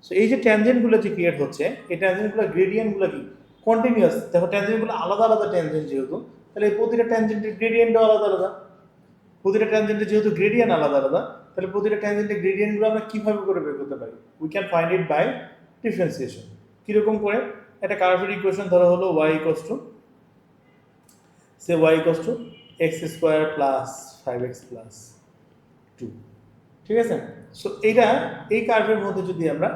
সো এই যে ট্যানজেন্টগুলো যে ক্রিয়েট হচ্ছে, এই ট্যানজেন্টগুলো গ্রেডিয়েন্টগুলো কি কন্টিনিউয়াস, দেখো ট্যানজেন্টগুলো আলাদা আলাদা ট্যানজেন্ট যেহেতু, তাহলে এই প্রতিটা ট্যানজেন্টের গ্রেডিয়েন্টও আলাদা আলাদা। প্রতিটা ট্যানজেন্টের যেহেতু গ্রেডিয়েন্ট আলাদা আলাদা, তাহলে প্রতিটা ট্যানজেন্টের গ্রেডিয়েন্টগুলো আমরা কীভাবে করে বের করতে পারি, we can find it by differentiation. কীরকম করে, একটা কার্ভের ইকুয়েশন ধরো হলো y equals to, say y equals to x square plus 5x plus 2, ঠিক আছে? সো এইটা, এই কার্ভের মধ্যে যদি আমরা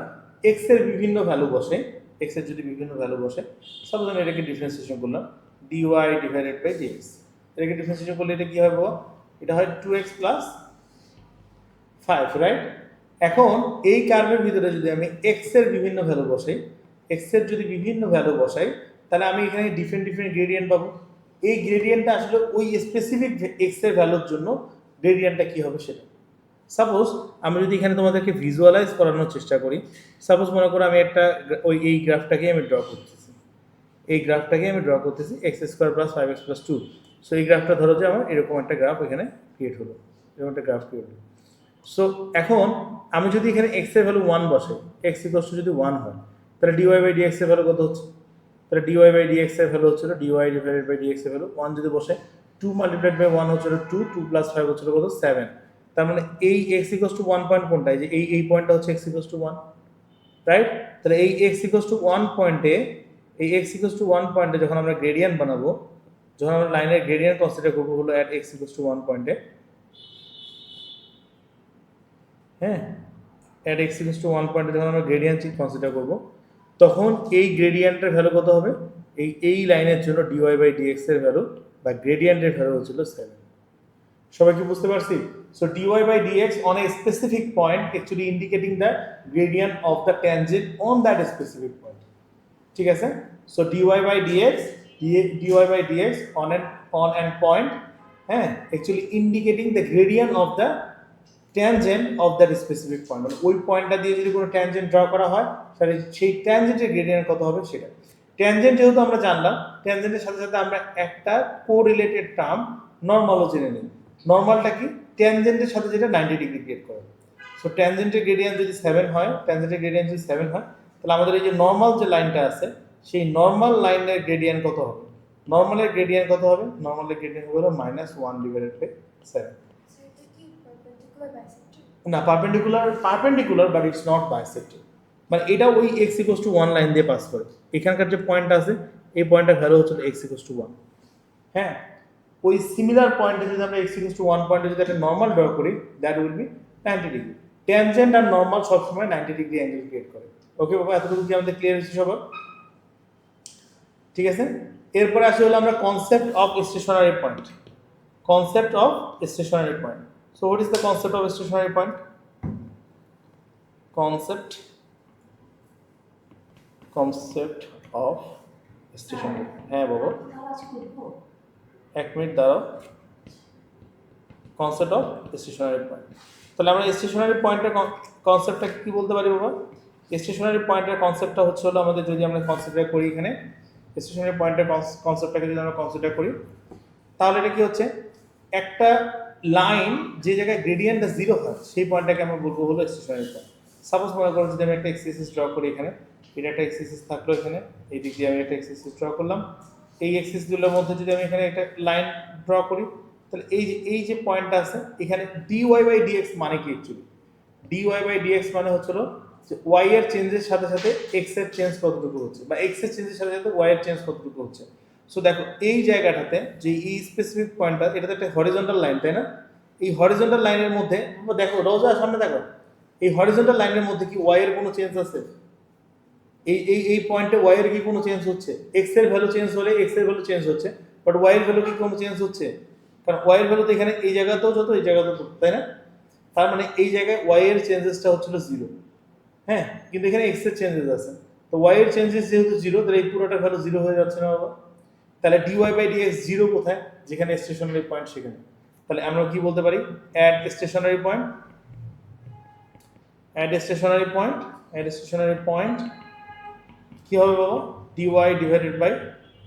x এর বিভিন্ন ভ্যালু বসে, x এর যদি বিভিন্ন ভ্যালু বসে, সাপোজ আমি এটাকে ডিফারেন্সিয়েশন করলাম dy ডিভাইডেড বাই dx, এটাকে ডিফারেন্সিয়েশন করলে এটা কি হবে, এটা হয় 2x প্লাস 5, রাইট? এখন এই কার্ভের ভিতরে যদি আমি x এর বিভিন্ন ভ্যালু বসাই, x এর যদি বিভিন্ন ভ্যালু বসাই, তাহলে আমি এখানে ডিফারেন্ট ডিফারেন্ট গ্রেডিয়েন্ট পাবো। এই গ্রেডিয়েন্টটা আসলে ওই স্পেসিফিক x এর ভ্যালুর জন্য গ্রেডিয়েন্টটা কি হবে সেটা। সাপোজ আমি যদি এখানে তোমাদেরকে ভিজুয়ালাইজ করানোর চেষ্টা করি, সাপোজ মনে করো আমি একটা এই গ্রাফটাকে আমি ড্র করতেছি, এই গ্রাফটাকে আমি ড্র করতেছি x square plus 5x plus 2। So এই গ্রাফটা ধরো যে আমার এরকম একটা গ্রাফ এখানে ক্রিয়েট হলো, এরকম একটা গ্রাফ ক্রিয়েট হলো। সো এখন আমি যদি এখানে x এর ভ্যালু 1 বসে, x ইকুয়ালস টু যদি 1 হয়, তাহলে dy বাই dx এর ভ্যালু কত হচ্ছে, তাহলে dy বাই dx এর ভ্যালু হচ্ছিল dy ডিভাইডেড বাই dx এর ভ্যালু 1 যদি বসে, 2 মাল্টিপ্লাইড বাই 1 হচ্ছিল 2, 2 প্লাস 5 হচ্ছিল কত 7। তার মানে এই x ইকুয়ালস টু 1 পয়েন্ট কোনটা, এই যে এই পয়েন্টটা হচ্ছে x ইকুয়ালস টু 1, রাইট? তাহলে এই x ইকুয়ালস টু 1 পয়েন্টে, এই x ইকুয়ালস টু 1 পয়েন্টে যখন আমরা গ্রেডিয়েন্ট বানাবো, যখন আমরা লাইনের গ্রেডিয়েন্ট কনসিডার করবো হলো অ্যাট x ইকুয়ালস টু 1 পয়েন্টে, হ্যাঁ, অ্যাট x ইকুয়ালস টু 1 পয়েন্টে যখন আমরা গ্রেডিয়েন্ট কনসিডার করবো, তখন এই গ্রেডিয়েন্টের ভ্যালু কত হবে, এই লাইনের জন্য dy বাই dx এর ভ্যালু বা গ্রেডিয়েন্টের ভ্যালু হচ্ছিল 7। সবাই কি বুঝতে পারছি? So dy by dx on a specific point actually indicating the gradient of the tangent on that specific point, ঠিক আছে? So dy by dx on an point, হ্যাঁ, actually indicating the gradient of the tangent of that specific point, মানে ওই পয়েন্টটা দিয়ে যদি কোনো tangent draw করা হয়, তাহলে সেই ট্যানজেন্টের গ্রেডিয়েন্ট কত হবে সেটা। ট্যানজেন্ট যেহেতু আমরা জানলাম, ট্যানজেন্টের সাথে সাথে আমরা একটা কোরিলেটেড টার্ম নরমালও জেনে নিই। নরমালটা কি, ট্যানজেন্টের সাথে যেটা 90 ডিগ্রি ক্রিয়েট করে। সো ট্যানজেন্টের গ্রেডিয়েন্ট যদি 7 হয়, ট্যানজেন্টের গ্রেডিয়েন্ট যদি 7 হয়, তাহলে আমাদের এই যে নরমাল যে লাইনটা আছে, সেই নরমাল লাইনের গ্রেডিয়েন্ট কত হবে, নরমালের গ্রেডিয়েন্ট কত হবে, নরমালের গ্রেডিয়েন্ট হবে -1 ডিভাইডেড বাই 7। না, perpendicular but it's not bisector, মানে এটা ওই x ইকুয়ালস টু 1 লাইন দিয়ে পাস করে। এখানকার যে পয়েন্টটা আছে, এই পয়েন্টের ভ্যালু হচ্ছে x ইকুয়ালস টু 1, হ্যাঁ। ওই সিমিলার পয়েন্টে যদি আমরা x ইকুয়ালস টু 1 পয়েন্টে যদি একটা নরমাল ড্র করি, that will be 90 degree. Tangent আর নর্মাল সবসময় 90 ডিগ্রি অ্যাঙ্গেল ক্রিয়েট করে। ওকে বাবা, এতটুকু কি আমাদের ক্লিয়ার হচ্ছে সবার? ঠিক আছে, এরপরে আসি হলো আমরা concept of stationary point. Concept of stationary point. So what is the concept of stationary point? Concept of stationary, হ্যাঁ বাবা, এক মিনিট দাঁড়াও। কনসেপ্ট অফ স্টেশনারি পয়েন্ট, তাহলে আমরা স্টেশনারি পয়েন্টের কনসেপ্টটা কি বলতে পারি বাবা? স্টেশনারি পয়েন্টের কনসেপ্টটা হচ্ছে হলো আমাদের, যদি আমরা কনসিডার করি এখানে স্টেশনারি পয়েন্টের কনসেপ্টটাকে যদি আমরা কনসিডার করি, তাহলে এটা কি হচ্ছে, একটা লাইন যে জায়গায় গ্রেডিয়েন্টটা 0 হয় সেই পয়েন্টটাকে আমরা বলবো হলো স্টেশনারি পয়েন্ট। সাপোজ মনে করো যদি আমি একটা এক্সিস ড্র করি, এখানে এটা একটা এক্সিস থাকলো, এখানে এই দিক দিয়ে আমি একটা এক্সিস ড্র করলাম, এই এক্সিসগুলোর মধ্যে যদি আমি এখানে একটা লাইন ড্র করি, তাহলে এই যে পয়েন্টটা আছে এখানে dy/dx মানে কি অ্যাকচুয়ালি? dy/dx মানে হচ্ছিল যে y এর চেঞ্জের সাথে সাথে x এর চেঞ্জ কতটুকু হচ্ছে, বা x এর চেঞ্জের সাথে সাথে y এর চেঞ্জ কতটুকু হচ্ছে। সো দেখো এই জায়গাটাতে যে এই স্পেসিফিক পয়েন্টটা, এটা তো একটা হরিজন্টাল লাইন, তাই না? এই হরিজন্টাল লাইনের মধ্যে দেখো, রোজা সামনে দেখো, এই হরিজন্টাল লাইনের মধ্যে কি y এর কোনো চেঞ্জ আছে? এই পয়েন্টে y এর কি কোনো চেঞ্জ হচ্ছে? x এর ভ্যালু চেঞ্জ হলে x এর ভ্যালু চেঞ্জ হচ্ছে, বাট y এর ভ্যালু কি কোনো চেঞ্জ হচ্ছে? কারণ y এর ভ্যালু তো এখানে এই জায়গাতেও যত, এই জায়গাতেও তত, তাই না? তার মানে এই জায়গায় y এর চেঞ্জেসটা হচ্ছিল 0, হ্যাঁ, কিন্তু এখানে x এর চেঞ্জেস আছে। তো y এর চেঞ্জেস যেহেতু 0, তাহলে এই পুরোটার ভ্যালু 0 হয়ে যাচ্ছে না বাবা? তাহলে dy/dx 0 কোথায়? যেখানে স্টেশনারি পয়েন্ট সেখানে। তাহলে আমরা কি বলতে পারি? At stationary point, at stationary point, at stationary point কি হবে বাবা?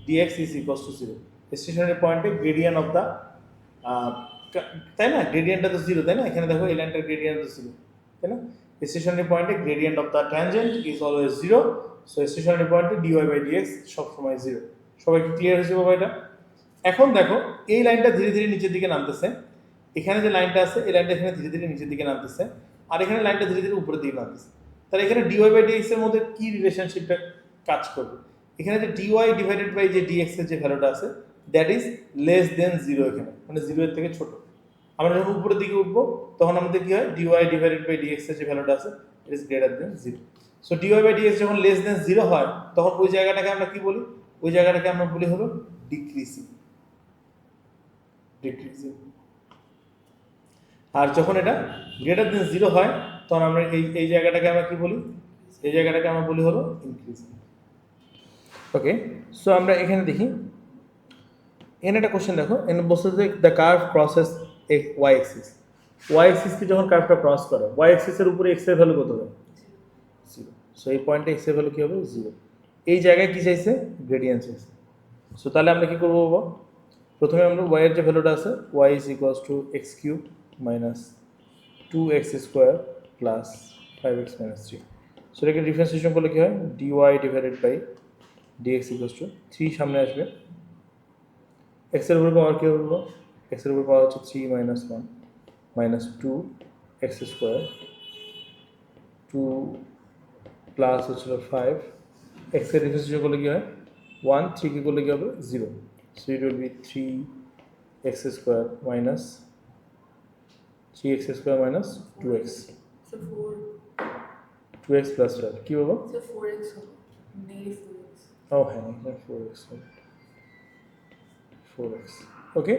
dy/dx is equals to 0। Stationary পয়েন্টে গ্রেডিয়েন্ট অফ দা, তাই না, গ্রেডিয়েন্টটা তো 0, তাই না? এখানে দেখো এই লাইনটার গ্রেডিয়েন্ট তো 0, তাই না? স্টেশনারি পয়েন্টে gradient of the tangent is always 0। So stationary পয়েন্টে dy/dx সব সময় 0। সবাই কি ক্লিয়ার হয়েছে বাবা এটা? এখন দেখো এই লাইনটা ধীরে ধীরে নিচের দিকে নামতেছে, এখানে যে লাইনটা আছে এই লাইনটা এখানে ধীরে ধীরে নিচের দিকে নামতেছে, আর এখানে লাইনটা ধীরে ধীরে উপরের দিকে নামতেছে। তাহলে এখানে dy/dx এর মধ্যে কি রিলেশনশিপটা কাজ করবে? এখানে যে dy/যে dx এর যে ভ্যালুটা আছে, দ্যাট ইজ লেস দেন 0, এখানে মানে 0 এর থেকে ছোট। আমরা যখন উপরের দিকে উঠবো তখন আমাদের কি হয়? dy/dx এর যে ভ্যালুটা আছে it is greater than 0। So dy/dx যখন লেস দেন 0 হয় তখন ওই জায়গাটাকে আমরা কি বলি? ওই জায়গাটাকে আমরা বলি হলো ডিক্রিজিং। আর যখন এটা গ্রেটার দেন 0 হয় তখন আমরা এই জায়গাটাকে আমরা কি বলি? এই জায়গাটাকে আমরা বলি হলো ইনক্রিজিং। ওকে, সো আমরা এখানে দেখি, এখানে একটা কোশ্চেন দেখো, এখানে বলছে যে the curve crosses y axis. Y অ্যাক্সিসকে যখন কার্ভটা ক্রস করে, ওয়াই অ্যাক্সিসের উপরে এক্স এর ভ্যালু কত হবে? 0। সো এই পয়েন্টে এক্স এর ভ্যালু কি হবে? 0। এই জায়গায় কি চাইছে? গ্রেডিয়েন্ট চাইছে। সো তাহলে আমরা কি করবো বাবা? প্রথমে আমরা y এর যে ভ্যালুটা আছে, y is equals to x cube minus 2x square plus 5x minus 3। So এটাকে ডিফারেন্সিয়েশন করলে কি হয়? dy/dx ইকুয়ালস টু 3 সামনে আসবে, x এর উপর পাওয়ার কি হবে? x এর উপর পাওয়ার হচ্ছে 3 minus 1 minus 2x square, 2 plus হচ্ছিল 5, x এর ডিফারেন্সিয়েশন করলে কি হয়? 1, 3 কে করলে কি হবে? 0। So it will be 3x square minus 3x square minus 2x, So 4. 2x plus 12 কি বাবা? So 4x হবে, negative 4x. Oh হ্যাঁ, 4x, 4x। ওকে,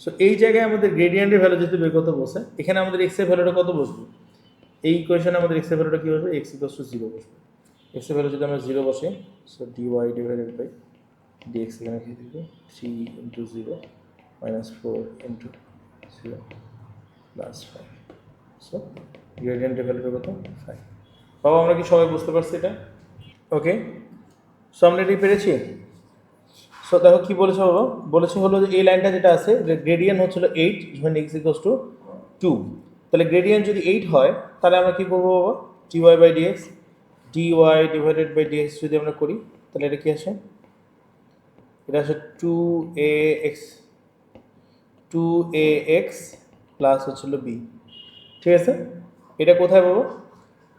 সো এই জায়গায় আমাদের গ্রেডিয়েন্টের ভ্যালু যেহেতু বের করতে বসে, এখানে আমাদের x এর ভ্যালুটা কত বসবে? এই ইকুয়েশনে আমাদের x এর ভ্যালুটা কি বসবে? x = 0 বসবে। x এর ভ্যালু যদি আমরা 0 বসে, সো dy/dx এখানে কি দিবে? 3 × 0 minus 4 × 0 plus 5। সো গ্রেডিয়েন্টের ভ্যালুটা কত? 5। বাবা আমরা কি সবাই বুঝতে পারছি এটা? ওকে, সো আমরা এটি পেরেছি। সো দেখো কি বলেছে বাবা? বলেছে হলো যে এই লাইনটা যেটা আছে, গ্রেডিয়েন্ট হচ্ছিল 8 যখন x = 2। তাহলে গ্রেডিয়েন্ট যদি 8 হয় তাহলে আমরা কি করবো বাবা? dy/dx, dy/dx যদি আমরা করি তাহলে এটা কি আসে? এটা আসে 2ax প্লাস হচ্ছিল b। ঠিক আছে, এটা কোথায় পাবো?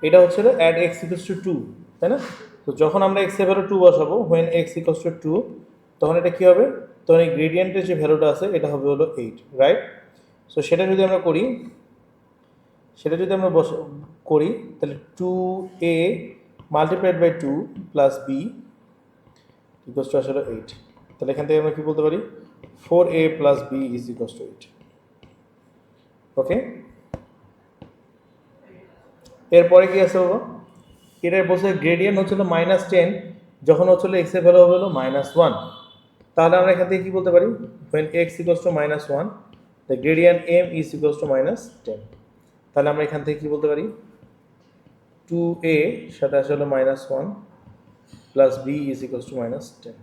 এটা হচ্ছে অ্যাট x = 2, তাই না? তো যখন আমরা x এর ভ্যালু 2 বসাবো, when x = 2, তখন এটা কি হবে? তখন এই গ্রেডিয়েন্টের যে ভ্যালুটা আছে এটা হবে হলো 8, রাইট? সো সেটা যদি আমরা করি, সেটা যদি আমরা করি তাহলে 2a multiplied by 2 plus b equals to আসলে 8। তাহলে এখান থেকে আমরা কি বলতে পারি 4a plus b is equals to 8। Okay, এরপরে কি আছে বাবা, এটা বলছে গ্রেডিয়েন্ট হচ্ছিল -10 যখন হচ্ছিল x এর ভ্যালু হবে হলো -1। তাহলে আমরা এখান থেকে কি বলতে পারি when x equals to -1 the gradient m is equals to -10। তাহলে আমরা এখান থেকে কি বলতে পারি 2a সাথে আসলে হলো -1 plus b is equals to -10।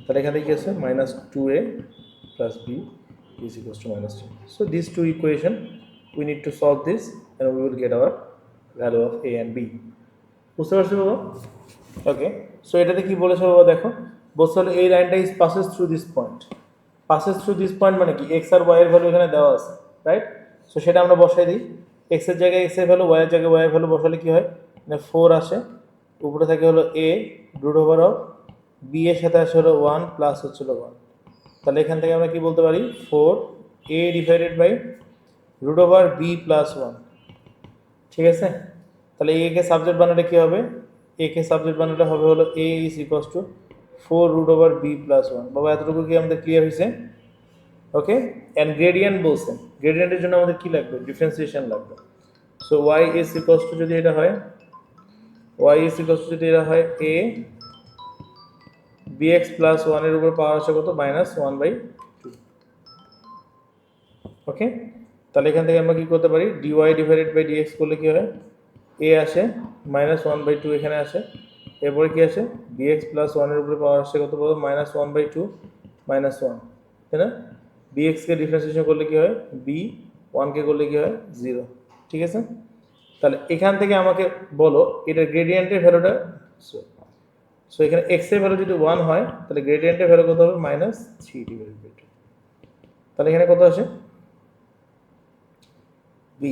তাহলে এখান থেকে কি আছে -2a plus b is equals to -10। So these two equation we need to solve this and we will get our value of a and b। বুঝতে পারছো বাবা? ওকে, সো এটাতে কি বলেছে বাবা দেখো, বলছে হলো এই লাইনটা is passes through this point. Passes through this point মানে কি x আর y এর ভ্যালু এখানে দেওয়া আছে, রাইট? সো সেটা আমরা বসাই দিই, x এর জায়গায় x এর ভ্যালু, y এর জায়গায় y এর ভ্যালু বসালে কি হয়, মানে 4 আসে, উপরে থাকে হলো a root over of b এর সাথে আসে হলো 1 প্লাস হচ্ছিল 1। তাহলে এখান থেকে আমরা কি বলতে পারি 4a divided by root over b plus 1। ঠিক আছে, তাহলে a কে সাবজেক্ট বানালে কি হবে, a কে সাবজেক্ট বানালে হবে হলো a is equals to 4 root over b plus 1। বাবা এতটুকু কি আমাদের ক্লিয়ার হয়েছে? ওকে, অ্যান্ড গ্রেডিয়েন্ট বলছেন, গ্রেডিয়েন্টের জন্য আমাদের কি লাগবে, ডিফারেন্সিয়েশন লাগবে। So y is equals two যদি এটা হয়, y ইজ ইকুয়ালস টু যদি এটা হয় a bx প্লাস 1 এর উপর পাওয়ার আছে কত -1/2। ওকে, তাহলে এখান থেকে আমরা কি করতে পারি dy ডিভাইডেড বাই dx করলে কি হয়, a আসে -1/2 এখানে আসে, এরপরে কি আসে bx প্লাস 1 এর উপরে পাওয়ার আসছে কত বলতো -1/2 -1, তাই না? bx কে ডিফারেন্সিয়েশন করলে কি হয় b, 1 কে করলে কি হয় 0। ঠিক আছে, তাহলে এখান থেকে আমাকে বলো এটার গ্রেডিয়েন্টের ভ্যালুটা, সো এখানে x এর ভ্যালু যদি 1 হয় তাহলে গ্রেডিয়েন্টের ভ্যালু কত হবে -3 ডিভাইডেড বাই 2। তাহলে এখানে কত আসে b,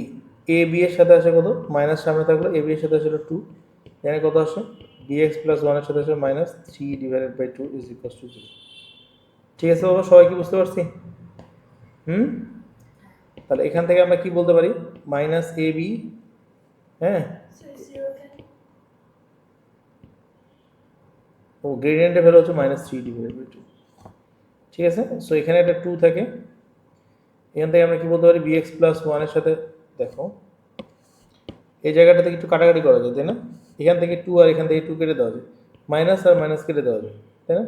a b এর সাথে আসে কত মাইনাস, সামনে থাকলো a b এর সাথে আসলে 2, এখানে কত আসে bx প্লাস 1 এর সাথে আসে -3 divided by 2 is equals to 0। ঠিক আছে বাবা, সবাই কি বুঝতে পারছি? তাহলে এখান থেকে আমরা কি বলতে পারি -ab, হ্যাঁ, ও গ্রেডিয়েন্টের ভ্যালু হচ্ছে -3 ডিভাইডেড বাই 2। ঠিক আছে, সো এখানে একটা 2 থাকে, এখান থেকে আমরা কি বলতে পারি bx প্লাস 1 এর সাথে, দেখো এই জায়গাটা থেকে একটু কাটাকাটি করা যায় তাই না, এখান থেকে 2 আর এখান থেকে 2 কেটে দেওয়া যায়, মাইনাস আর মাইনাস কেটে দেওয়া যায়, তাই না?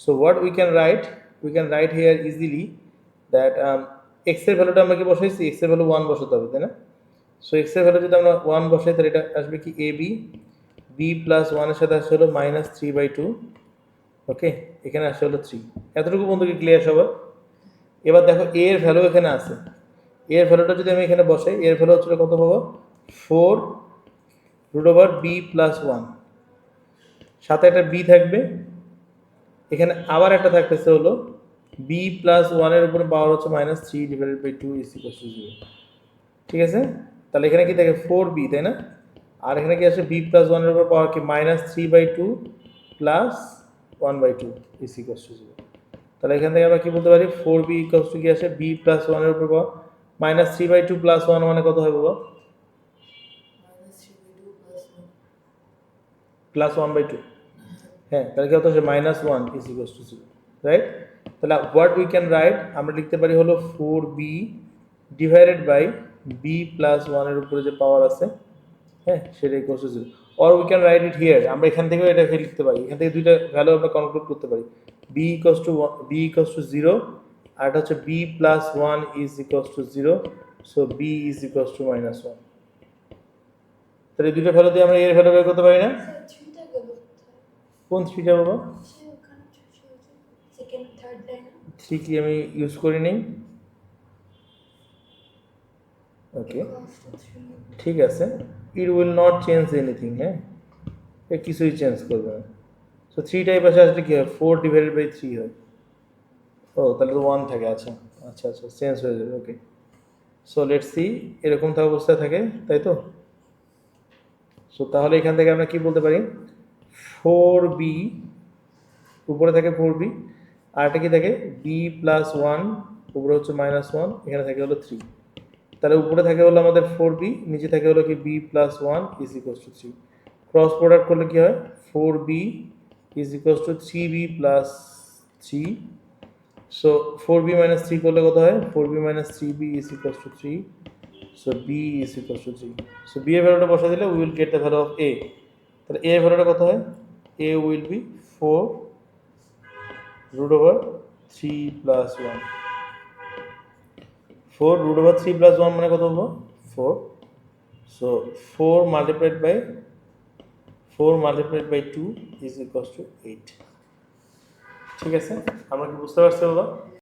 So what we can right here easily that x এর ভ্যালুটা আমরা কি বসাইছি, x এর ভ্যালু 1 বসাতে হবে, তাই না? সো x এর ভ্যালু যদি আমরা 1 বসাই তাহলে এটা আসবে কি ab, b প্লাস 1 এর সাথে আসছে হলো -3/2। ওকে, এখানে আসছে হলো 3। এতটুকু বন্ধু কি ক্লিয়ার সবার? এবার দেখো a এর ভ্যালু এখানে আছে, a এর ভ্যালুটা যদি আমি এখানে বসাই, এর ভ্যালু হচ্ছে কত পাবো 4 রুট ওভার b প্লাস 1, সাথে একটা b থাকবে, এখানে আবার একটা থাকতেছে হলো b প্লাস 1 এর উপরে পাওয়ার হচ্ছে -3 divided by 2 is equals to 0। ঠিক আছে, তাহলে এখানে কি থাকে 4b, তাই না? আর এখানে কি আসে b প্লাস 1 এর উপর পাওয়ার কি -3/2 প্লাস 1/2 ইজ ইকুয়ালস টু 0। তাহলে এখান থেকে আমরা কি বলতে পারি 4b ইকুয়ালস টু কি আসে b প্লাস 1 এর উপর পাওয়ার -3/2 প্লাস 1 মানে কত হয় বাবা, প্লাস 1/2, হ্যাঁ, তাহলে কি হতো -1 ইজ ইকুয়ালস টু 0, রাইট? তাহলে হোয়াট উই ক্যান রাইট, আমরা লিখতে পারি হলো 4b divided by b plus 1 এর উপরে যে পাওয়ার আছে, হ্যাঁ, সেটা equals to 0। Or we can write it here, আমরা এখান থেকেও এটাকে লিখতে পারি, এখান থেকে দুইটা ভ্যালু আমরা কনক্লুড করতে পারি, b ইকুয়ালস টু 0 আর এটা হচ্ছে b plus 1 is equals to 0, so b is equals to -1। তাহলে এই দুইটা ভ্যালু দিয়ে আমরা এর ভ্যালু বের করতে পারি না? কোন 3টা বাবা? 3 কি আমি ইউজ করি নাই? ওকে, ঠিক আছে, it will not change anything, হ্যাঁ, এ কিছুই চেঞ্জ করবে না। সো 3টা এই পাশে আসলে কি হয় 4 ডিভাইডেড বাই 3 হয়, ও তাহলে তো 1 থাকে, আচ্ছা আচ্ছা আচ্ছা, চেঞ্জ হয়ে যাবে। ওকে, সো লেটস সি, এরকম তো অবস্থায় থাকে, তাই তো? সো তাহলে এখান থেকে আমরা কি বলতে পারি 4b, উপরে থাকে 4b, আর এটা কি থাকে b প্লাস 1, উপরে হচ্ছে -1, এখানে থাকে হলো 3। তাহলে উপরে থাকে হলো আমাদের 4b, নিচে থাকে হলো কি b plus 1 is equals two 3। Cross product করলে কি হয়, 4b is equals two 3b plus 3। So 4b minus 3 করলে কত হয়, 4b minus 3b is equals two 3। So b is equals two 3। So b এর ভ্যালুটা বসা দিলে we will get the value of a। তাহলে a এর ভ্যালুটা কত হয়, a will be 4 root over 3 plus 1। 4 root over 3 plus 1 মানে কত হলো, 4। So 4 multiplied by 2 is equals to 8। ঠিক আছে, আমরা কি বুঝতে পারছি বাবা?